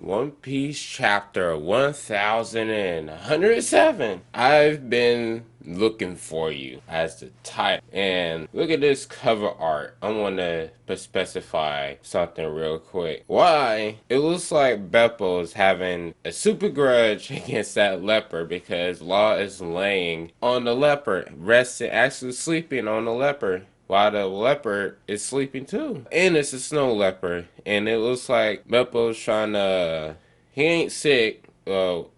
One Piece chapter 1107. I've been looking for you as the title. And look at this cover art. I want to specify something real quick. Why? It looks like Beppo is having a super grudge against that leopard because Law is laying on the leopard, resting, actually sleeping on the leopard, while the leopard is sleeping too. And it's a snow leopard. And it looks like Beppo's trying to... He ain't sick. Well,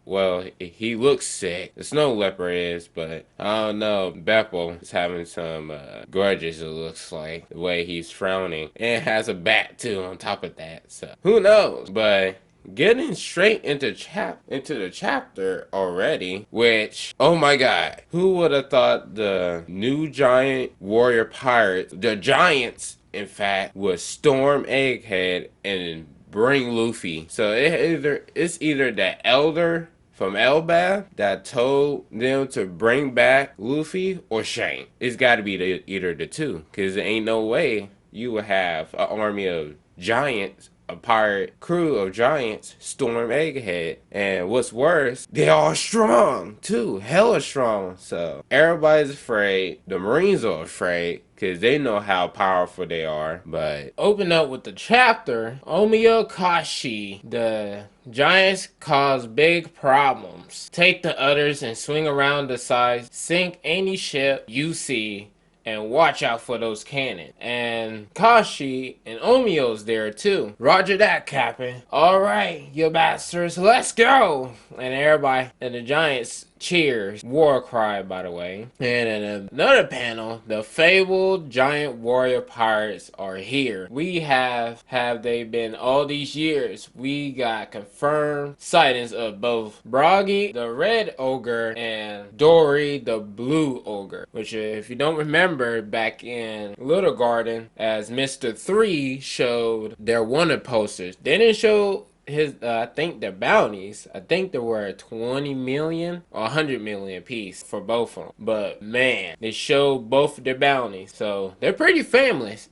he looks sick. The snow leopard is, but I don't know. Beppo is having some grudges, it looks like, the way he's frowning. And has a bat too on top of that. So, who knows? But... getting straight into the chapter already, which, oh my god, who would have thought the new giant warrior pirates, the giants, in fact, would storm Egghead and bring Luffy. So it's either the elder from Elbaf that told them to bring back Luffy, or Shanks. It's got to be either the two, because there ain't no way you would have an army of giants, a pirate crew of giants, storm Egghead. And what's worse, they are strong too, hella strong. So everybody's afraid. The Marines are afraid because they know how powerful they are. But open up with the chapter. Omiyo Kashi, the giants cause big problems. Take the others and swing around the sides. Sink any ship you see. And watch out for those cannons. And Kashi and Omiyo's there too. Roger that, Captain. Alright, you bastards, let's go! And everybody, and the giants cheers. War cry, by the way. And in another panel, the fabled giant warrior pirates are here. We have they been all these years? We got confirmed sightings of both Broggy, the red ogre, and Dory, the blue ogre. Which, if you don't remember, back in Little Garden, as Mr. 3 showed their wanted posters. They didn't show his I think their bounties. I think there were 20 million or 100 million piece for both of them. But man, they showed both of their bounties, so they're pretty famous.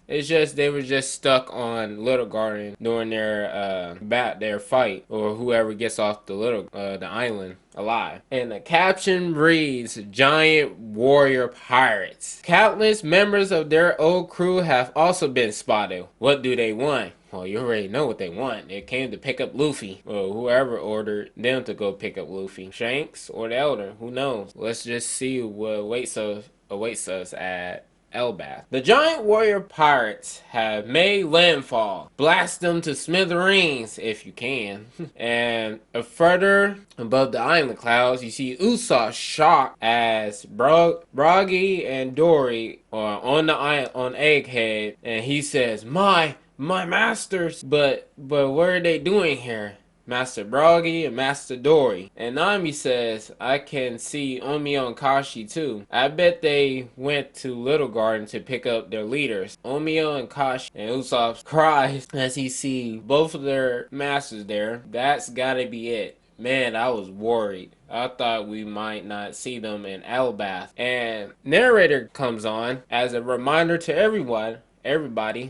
It's just they were just stuck on Little Garden during their fight, or whoever gets off the island alive. And the caption reads, "Giant warrior pirates. Countless members of their old crew have also been spotted. What do they want?" Well, you already know what they want. They came to pick up Luffy. Well, whoever ordered them to go pick up Luffy. Shanks or the Elder, who knows? Let's just see what awaits us at Elbaf. The giant warrior pirates have made landfall. Blast them to smithereens if you can. And further above the island clouds, you see Usopp shocked as Broggy and Dory are on the island on Egghead, and he says, My masters, but what are they doing here? Master Broggy and Master Dory. And Nami says, I can see Omiyo and Kashi too. I bet they went to Little Garden to pick up their leaders. Omiyo and Kashi, and Usopp cries as he sees both of their masters there. That's gotta be it. Man, I was worried. I thought we might not see them in Elbaf. And narrator comes on as a reminder to everybody,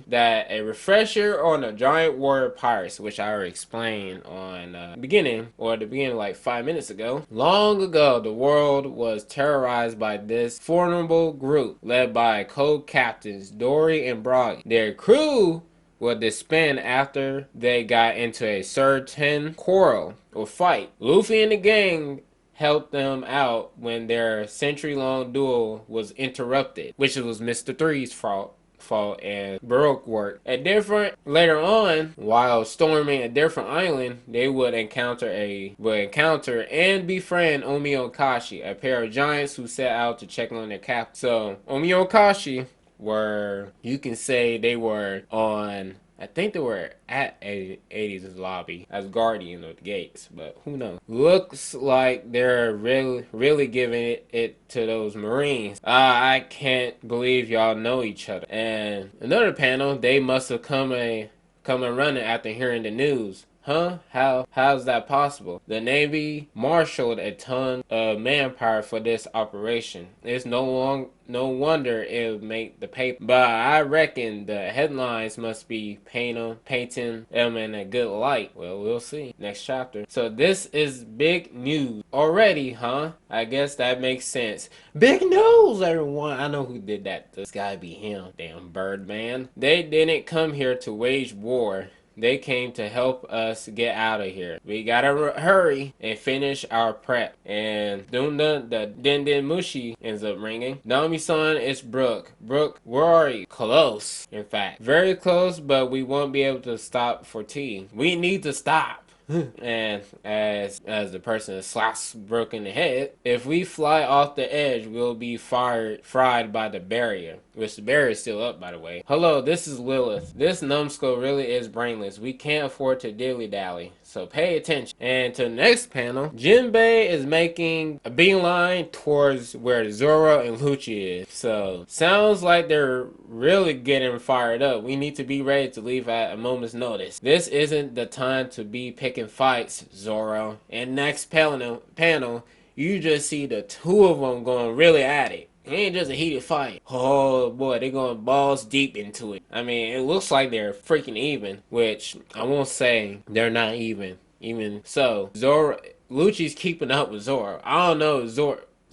that a refresher on the giant warrior pirates, which I already explained on the beginning like 5 minutes ago. Long ago, the world was terrorized by this formidable group led by co-captains Dory and Broggy. Their crew would disband after they got into a certain quarrel or fight. Luffy and the gang helped them out when their century-long duel was interrupted, which was Mr. 3's fault and Baroque work. Later on, while storming a different island, they would encounter and befriend Omiyo and Kashi, a pair of giants who set out to check on their captain. So Omiyo and Kashi were, you can say they were on, I think they were at 80's lobby as guardian of the gates, but who knows? Looks like they're really giving it to those Marines. I can't believe y'all know each other. And another panel, they must have come and running after hearing the news. Huh? How's that possible? The Navy marshaled a ton of manpower for this operation. It's no wonder it would make the paper. But I reckon the headlines must be painting them in a good light. Well, we'll see. Next chapter. So this is big news already, huh? I guess that makes sense. Big news, everyone. I know who did that. This gotta be him. Damn Birdman. They didn't come here to wage war. They came to help us get out of here. We gotta hurry and finish our prep. And the Den Mushi ends up ringing. Nami-san, it's Brooke. Brooke, where are you? Close, in fact. Very close, but we won't be able to stop for tea. We need to stop. And as the person slaps Brooke in the head, if we fly off the edge, we'll be fried by the barrier. Which the barrier is still up, by the way. Hello, this is Lilith. This numbskull really is brainless. We can't afford to dilly-dally. So pay attention. And to the next panel, Jinbei is making a beeline towards where Zoro and Lucci is. So sounds like they're really getting fired up. We need to be ready to leave at a moment's notice. This isn't the time to be picking fights, Zoro. And next panel, you just see the two of them going really at it. It ain't just a heated fight. Oh boy, they're going balls deep into it. I mean, it looks like they're freaking even, which I won't say they're not even. Even so, Lucci's keeping up with Zoro. I don't know if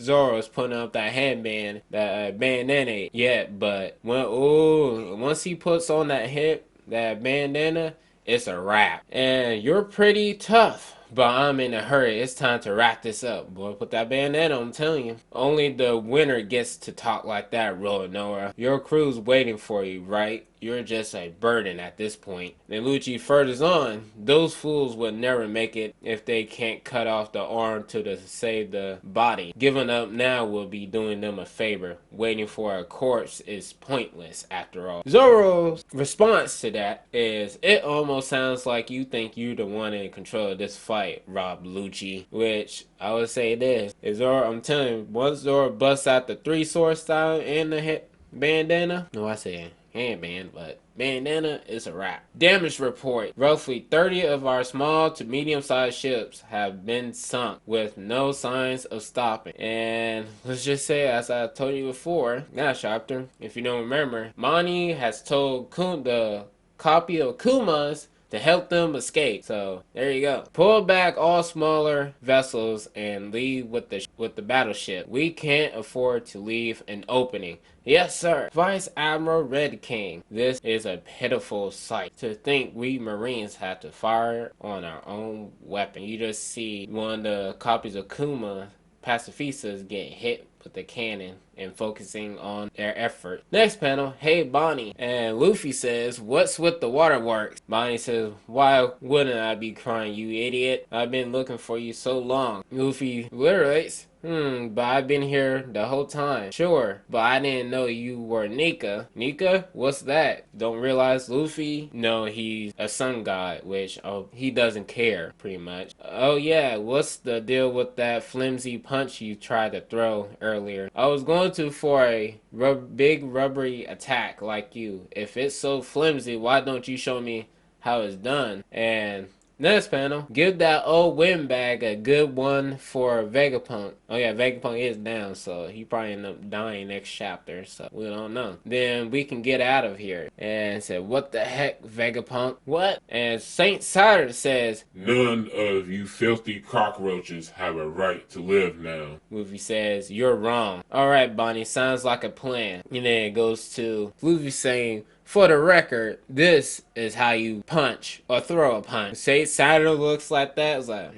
Zoro's putting up that headband, that bandana yet, but once he puts on that bandana, it's a wrap. And you're pretty tough. But I'm in a hurry. It's time to wrap this up. Boy, put that bandana on, I'm telling you. Only the winner gets to talk like that, Nora. Your crew's waiting for you, right? You're just a burden at this point. Then Lucci furthers on. Those fools would never make it if they can't cut off the arm to save the body. Giving up now will be doing them a favor. Waiting for a corpse is pointless after all. Zoro's response to that is, it almost sounds like you think you're the one in control of this fight, Rob Lucci. Which, I would say this. Zoro, I'm telling you, once Zoro busts out the 3-sword style and the bandana, no, I say handband, but bandana is a wrap. Damage report. Roughly 30 of our small to medium-sized ships have been sunk with no signs of stopping. And let's just say, as I told you before, last chapter, if you don't remember, Mani has told the copy of Kuma's to help them escape. So there you go. Pull back all smaller vessels and leave with the battleship. We can't afford to leave an opening. Yes, sir. Vice Admiral Red King. This is a pitiful sight. To think we Marines have to fire on our own weapon. You just see one of the copies of Kuma pacifistas get hit with the cannon and focusing on their effort. Next panel, hey Bonnie. And Luffy says, what's with the waterworks? Bonnie says, why wouldn't I be crying, you idiot? I've been looking for you so long. Luffy reiterates, but I've been here the whole time. Sure, but I didn't know you were Nika. Nika? What's that? Don't realize Luffy? No, he's a sun god, which he doesn't care, pretty much. Oh yeah, what's the deal with that flimsy punch you tried to throw earlier? I was going to for a big rubbery attack like you. If it's so flimsy, why don't you show me how it's done? And next panel, give that old windbag a good one for Vegapunk. Oh yeah, Vegapunk is down, so he probably end up dying next chapter, so we don't know. Then we can get out of here. And said, what the heck, Vegapunk? What? And Saint Sider says, none of you filthy cockroaches have a right to live now. Luffy says, you're wrong. Alright, Bonnie, sounds like a plan. And then it goes to Luffy saying, for the record, this is how you punch or throw a punch. Say Saturn looks like that. It's like,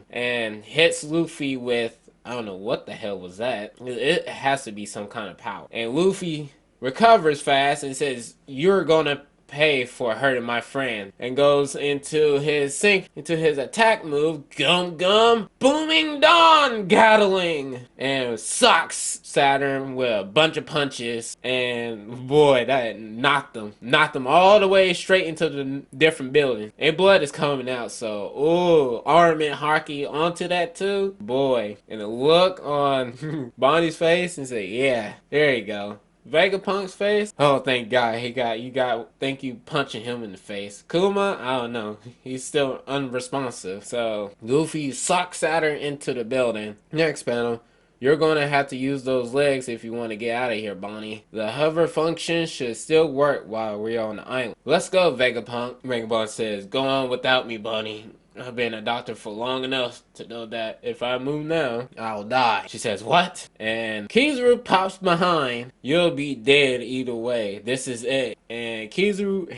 and hits Luffy with, I don't know what the hell was that. It has to be some kind of power. And Luffy recovers fast and says, you're gonna pay for hurting my friend, and goes into his attack move, gum booming dawn Gatling, and socks Saturn with a bunch of punches, and boy, that knocked them all the way straight into the different buildings. And blood is coming out, so armament hockey onto that too, boy. And the look on Bonnie's face and say, yeah, there you go. Vegapunk's face. Oh, thank God thank you punching him in the face. Kuma, I don't know. He's still unresponsive. So Goofy sucks Saturn into the building. Next panel. You're going to have to use those legs if you want to get out of here, Bonnie. The hover function should still work while we're on the island. Let's go, Vegapunk. Vegapunk says, go on without me, Bonnie. I've been a doctor for long enough to know that if I move now, I'll die. She says, what? And Kizaru pops behind. You'll be dead either way. This is it. And Kizaru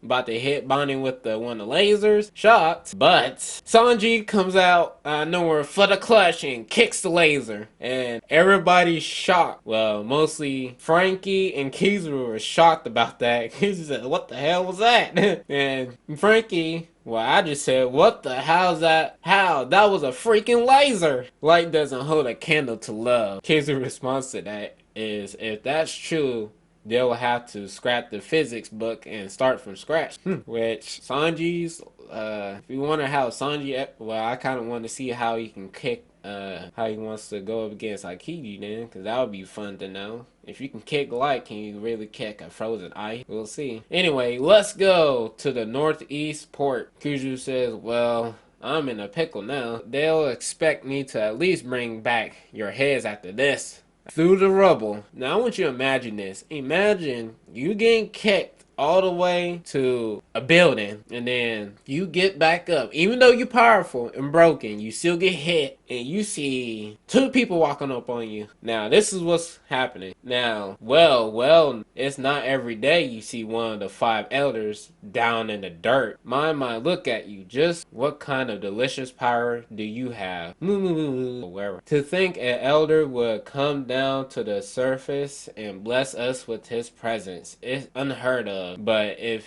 about to hit Bonnie with one of the lasers. Shocked. But Sanji comes out nowhere for the clutch and kicks the laser. And everybody's shocked. Well, mostly Frankie and Kizaru are shocked about that. Kizaru said, what the hell was that? And Frankie... well, I just said, what the hell's that? How? That was a freaking laser! Light doesn't hold a candle to love. Kizaru's response to that is, if that's true, they'll have to scrap the physics book and start from scratch. Which, Sanji's, if you wonder how Sanji, well, I kind of want to see how he can kick, how he wants to go up against Aikiji then, because that would be fun to know. If you can kick light, can you really kick a frozen ice? We'll see. Anyway, let's go to the northeast port. Kuju says, well, I'm in a pickle now. They'll expect me to at least bring back your heads after this. Through the rubble. Now I want you to imagine this. Imagine you getting kicked all the way to a building and then you get back up. Even though you're powerful and broken, you still get hit and you see two people walking up on you. Now this is what's happening. Now, well, it's not every day you see one of the 5 elders down in the dirt. Mine might look at you. Just what kind of delicious power do you have? Wherever. To think an elder would come down to the surface and bless us with his presence. It's unheard of. But it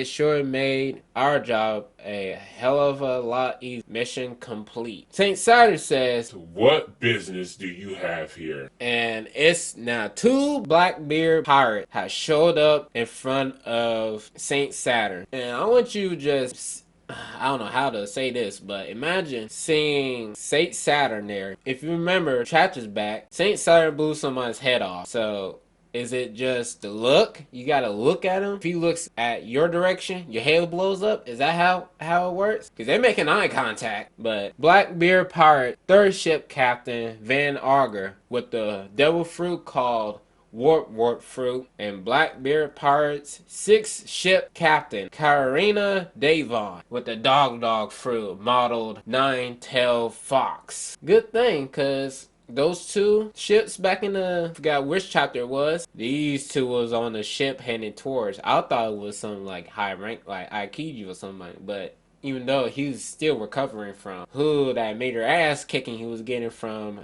sure made our job a hell of a lot easier. Mission complete. St. Saturn says, what business do you have here? And it's now 2 Blackbeard pirates have showed up in front of St. Saturn. And I want you just... I don't know how to say this, but imagine seeing St. Saturn there. If you remember, chapters back, St. Saturn blew someone's head off. So... is it just the look? You gotta look at him. If he looks at your direction, your head blows up. Is that how it works? Because they're making eye contact. But Blackbeard Pirate, 3rd Ship Captain Van Auger with the devil fruit called Wart Fruit, and Blackbeard Pirates 6th Ship Captain Karina Davon with the Dog Fruit modeled 9-tailed fox. Good thing, because those 2 ships back in the, I forgot which chapter it was, these 2 was on the ship heading towards. I thought it was some like high rank, like Aikiji or something, but even though he was still recovering from who that major ass kicking he was getting from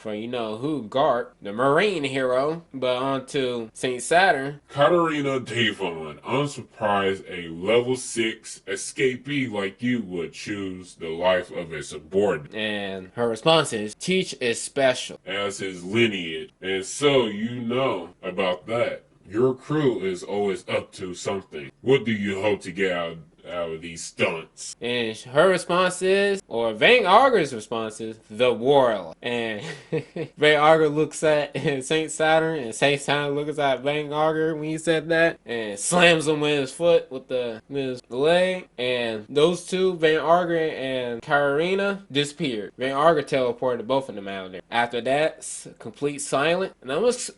you know who, Garp, the Marine hero. But on to St. Saturn. Katarina Davon, I'm surprised a level 6 escapee like you would choose the life of a subordinate. And her response is, Teach is special. As his lineage. And so you know about that. Your crew is always up to something. What do you hope to get out of these stunts? And her response is, or Van Auger's response is, the world. And Van Auger looks at St. Saturn, and St. Saturn looks at Van Auger when he said that, and slams him with his foot, with his leg. And those 2, Van Auger and Karina, disappeared. Van Auger teleported both of them out of there. After that, complete silence.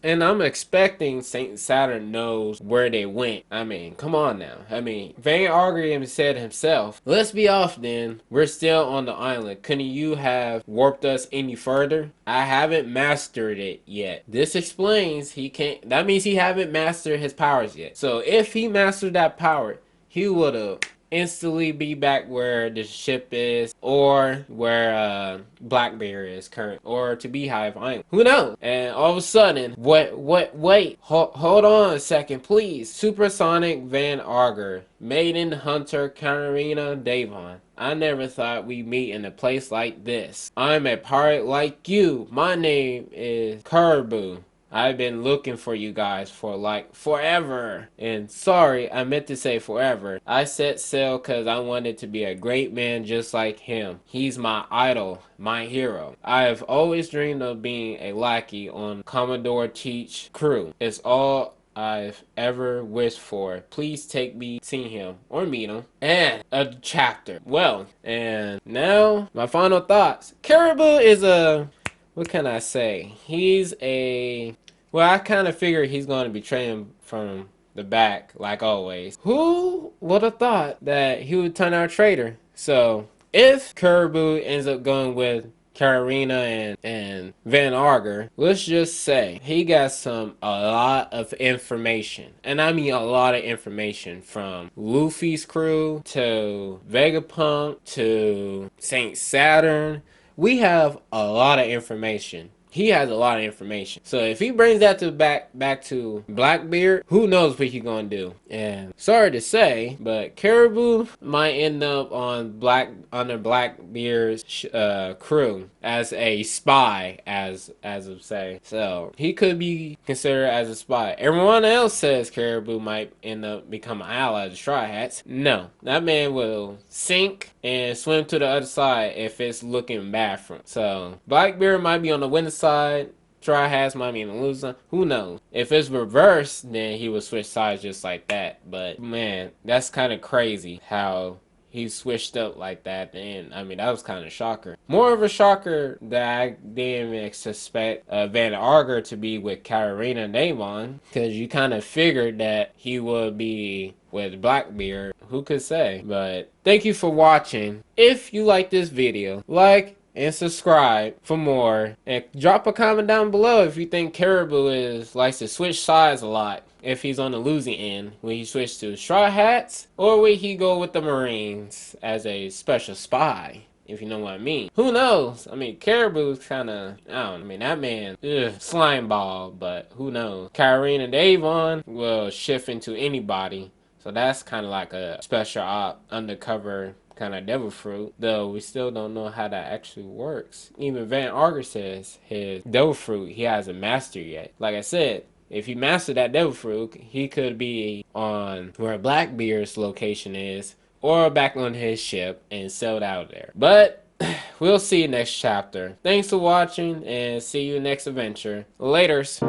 And I'm expecting St. Saturn knows where they went. I mean, come on now. I mean, Van Auger said himself, let's be off then. We're still on the island. Couldn't you have warped us any further? I haven't mastered it yet. This explains he can't. That means he haven't mastered his powers yet. So if he mastered that power, he would have instantly be back where the ship is, or where Blackbeard is current, or to Beehive Island. Who knows? And all of a sudden, wait, hold on a second, please. Supersonic Van Auger, Maiden Hunter Katarina Davon. I never thought we'd meet in a place like this. I'm a pirate like you. My name is Caribou. I've been looking for you guys for like forever. And sorry, I meant to say forever. I set sail because I wanted to be a great man just like him. He's my idol, my hero. I have always dreamed of being a lackey on Commodore Teach crew. It's all I've ever wished for. Please take me see him or meet him. And a chapter. Well, and now my final thoughts. Caribou is a, what can I say? He's a, well, I kind of figured he's going to betray him from the back, like always. Who would have thought that he would turn out a traitor? So, if Caribou ends up going with Karina and Van Arger, let's just say he got a lot of information. And I mean a lot of information, from Luffy's crew to Vegapunk to Saint Saturn. We have a lot of information. He has a lot of information. So if he brings that to back to BlackBeard, who knows what he's gonna do? And sorry to say, but Caribou might end up on under BlackBeard's crew as a spy, as of say. So he could be considered as a spy. Everyone else says Caribou might end up becoming an ally of the Straw Hats. No, that man will sink and swim to the other side if it's looking bad for him. So BlackBeard might be on the winning side, Straw Hats might be on the losing. Who knows? If it's reversed, then he would switch sides just like that. But man, that's kind of crazy how he switched up like that. And I mean, that was kind of a shocker. More of a shocker that I didn't even suspect Van Arger to be with Karina and Avon, because you kind of figured that he would be with BlackBeard. Who could say? But thank you for watching. If you like this video, like and subscribe for more, and drop a comment down below if you think Caribou likes to switch sides a lot. If he's on the losing end, will he switch to Straw Hats, or will he go with the Marines as a special spy? If you know what I mean. Who knows? I mean, Caribou's kind of, I don't know. I mean, that man, slime ball, but who knows? Kyrene and Avon will shift into anybody. So that's kind of like a special op, undercover kind of devil fruit, though we still don't know how that actually works. Even Van Arger says his devil fruit he hasn't mastered yet. Like I said, if he mastered that devil fruit, he could be on where BlackBeard's location is, or back on his ship and sailed out there. But we'll see you next chapter. Thanks for watching, and see you next adventure. Laters.